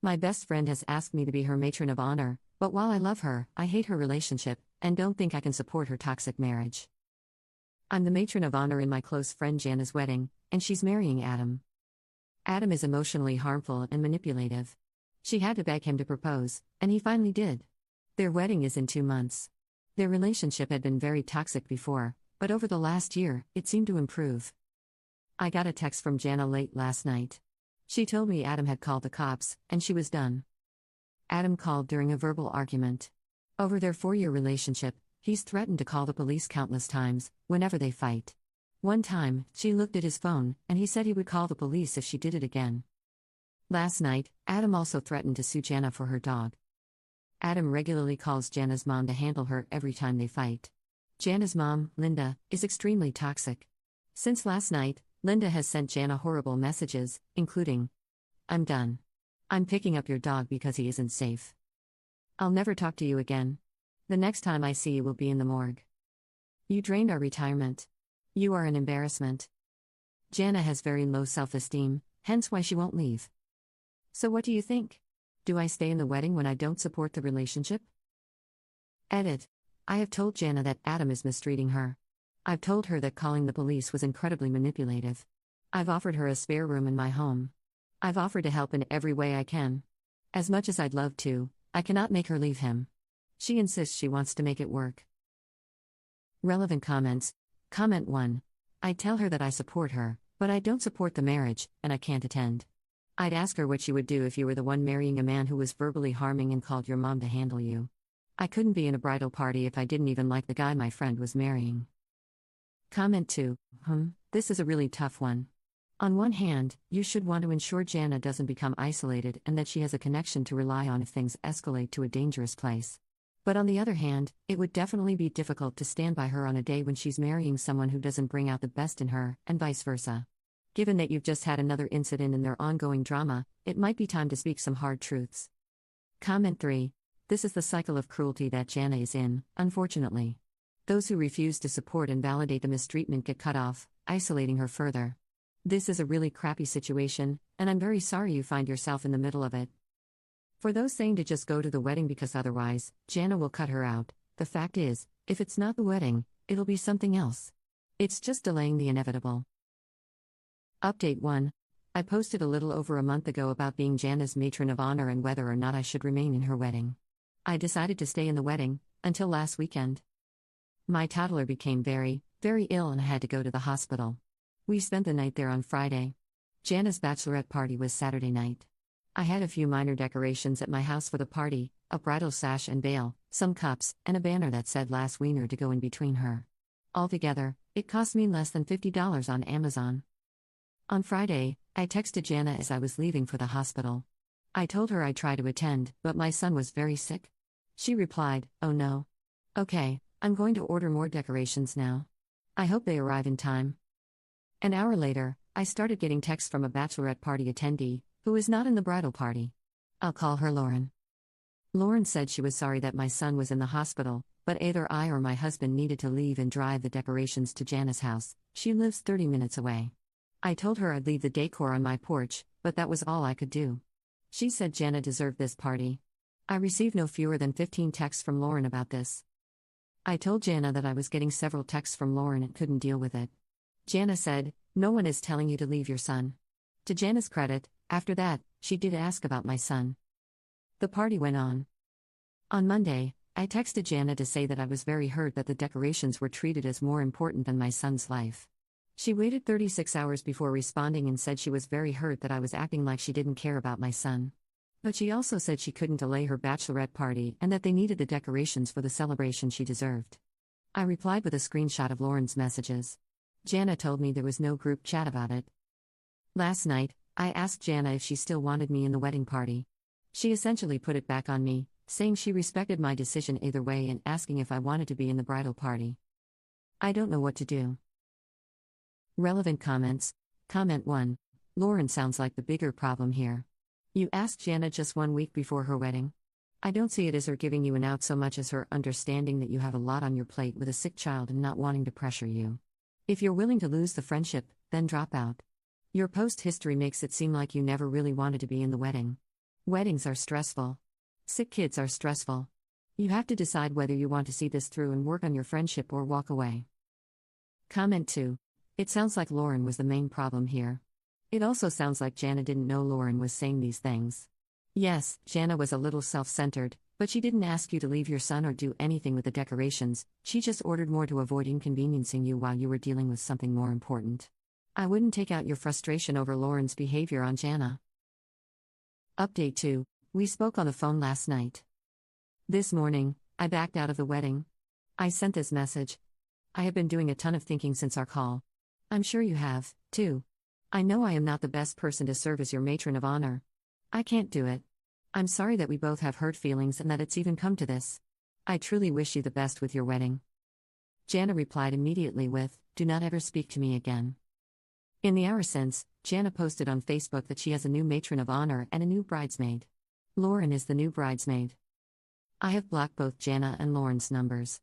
My best friend has asked me to be her matron of honor, but while I love her, I hate her relationship, and don't think I can support her toxic marriage. I'm the matron of honor in my close friend Jana's wedding, and she's marrying Adam. Adam is emotionally harmful and manipulative. She had to beg him to propose, and he finally did. Their wedding is in 2 months. Their relationship had been very toxic before, but over the last year, it seemed to improve. I got a text from Jana late last night. She told me Adam had called the cops, and she was done. Adam called during a verbal argument. Over their 4-year relationship, he's threatened to call the police countless times, whenever they fight. One time, she looked at his phone, and he said he would call the police if she did it again. Last night, Adam also threatened to sue Jana for her dog. Adam regularly calls Jana's mom to handle her every time they fight. Jana's mom, Linda, is extremely toxic. Since last night, Linda has sent Jana horrible messages, including, "I'm done. I'm picking up your dog because he isn't safe. I'll never talk to you again. The next time I see you will be in the morgue. You drained our retirement. You are an embarrassment." Jana has very low self-esteem, hence why she won't leave. So what do you think? Do I stay in the wedding when I don't support the relationship? Edit. I have told Jana that Adam is mistreating her. I've told her that calling the police was incredibly manipulative. I've offered her a spare room in my home. I've offered to help in every way I can. As much as I'd love to, I cannot make her leave him. She insists she wants to make it work. Relevant comments. Comment 1. I tell her that I support her, but I don't support the marriage, and I can't attend. I'd ask her what she would do if you were the one marrying a man who was verbally harming and called your mom to handle you. I couldn't be in a bridal party if I didn't even like the guy my friend was marrying. Comment 2. This is a really tough one. On one hand, you should want to ensure Jana doesn't become isolated and that she has a connection to rely on if things escalate to a dangerous place. But on the other hand, it would definitely be difficult to stand by her on a day when she's marrying someone who doesn't bring out the best in her, and vice versa. Given that you've just had another incident in their ongoing drama, it might be time to speak some hard truths. Comment 3. This is the cycle of cruelty that Jana is in, unfortunately. Those who refuse to support and validate the mistreatment get cut off, isolating her further. This is a really crappy situation, and I'm very sorry you find yourself in the middle of it. For those saying to just go to the wedding because otherwise, Jana will cut her out, the fact is, if it's not the wedding, it'll be something else. It's just delaying the inevitable. Update 1. I posted a little over a month ago about being Jana's matron of honor and whether or not I should remain in her wedding. I decided to stay in the wedding, until last weekend. My toddler became very, very ill and I had to go to the hospital. We spent the night there on Friday. Jana's bachelorette party was Saturday night. I had a few minor decorations at my house for the party, a bridal sash and veil, some cups, and a banner that said "Last Wiener" to go in between her. Altogether, it cost me less than $50 on Amazon. On Friday, I texted Jana as I was leaving for the hospital. I told her I'd try to attend, but my son was very sick. She replied, "Oh no. Okay, I'm going to order more decorations now. I hope they arrive in time." An hour later, I started getting texts from a bachelorette party attendee, who is not in the bridal party. I'll call her Lauren. Lauren said she was sorry that my son was in the hospital, but either I or my husband needed to leave and drive the decorations to Jana's house. She lives 30 minutes away. I told her I'd leave the decor on my porch, but that was all I could do. She said Jana deserved this party. I received no fewer than 15 texts from Lauren about this. I told Jana that I was getting several texts from Lauren and couldn't deal with it. Jana said, "No one is telling you to leave your son." To Jana's credit, after that, she did ask about my son. The party went on. On Monday, I texted Jana to say that I was very hurt that the decorations were treated as more important than my son's life. She waited 36 hours before responding and said she was very hurt that I was acting like she didn't care about my son. But she also said she couldn't delay her bachelorette party and that they needed the decorations for the celebration she deserved. I replied with a screenshot of Lauren's messages. Jana told me there was no group chat about it. Last night, I asked Jana if she still wanted me in the wedding party. She essentially put it back on me, saying she respected my decision either way and asking if I wanted to be in the bridal party. I don't know what to do. Relevant comments. Comment 1. Lauren sounds like the bigger problem here. You asked Jana just 1 week before her wedding. I don't see it as her giving you an out so much as her understanding that you have a lot on your plate with a sick child and not wanting to pressure you. If you're willing to lose the friendship, then drop out. Your post history makes it seem like you never really wanted to be in the wedding. Weddings are stressful. Sick kids are stressful. You have to decide whether you want to see this through and work on your friendship or walk away. Comment 2. It sounds like Lauren was the main problem here. It also sounds like Jana didn't know Lauren was saying these things. Yes, Jana was a little self-centered, but she didn't ask you to leave your son or do anything with the decorations, she just ordered more to avoid inconveniencing you while you were dealing with something more important. I wouldn't take out your frustration over Lauren's behavior on Jana. Update 2. We spoke on the phone last night. This morning, I backed out of the wedding. I sent this message. I have been doing a ton of thinking since our call. I'm sure you have, too. I know I am not the best person to serve as your matron of honor. I can't do it. I'm sorry that we both have hurt feelings and that it's even come to this. I truly wish you the best with your wedding. Jana replied immediately with, "Do not ever speak to me again." In the hour since, Jana posted on Facebook that she has a new matron of honor and a new bridesmaid. Lauren is the new bridesmaid. I have blocked both Jana and Lauren's numbers.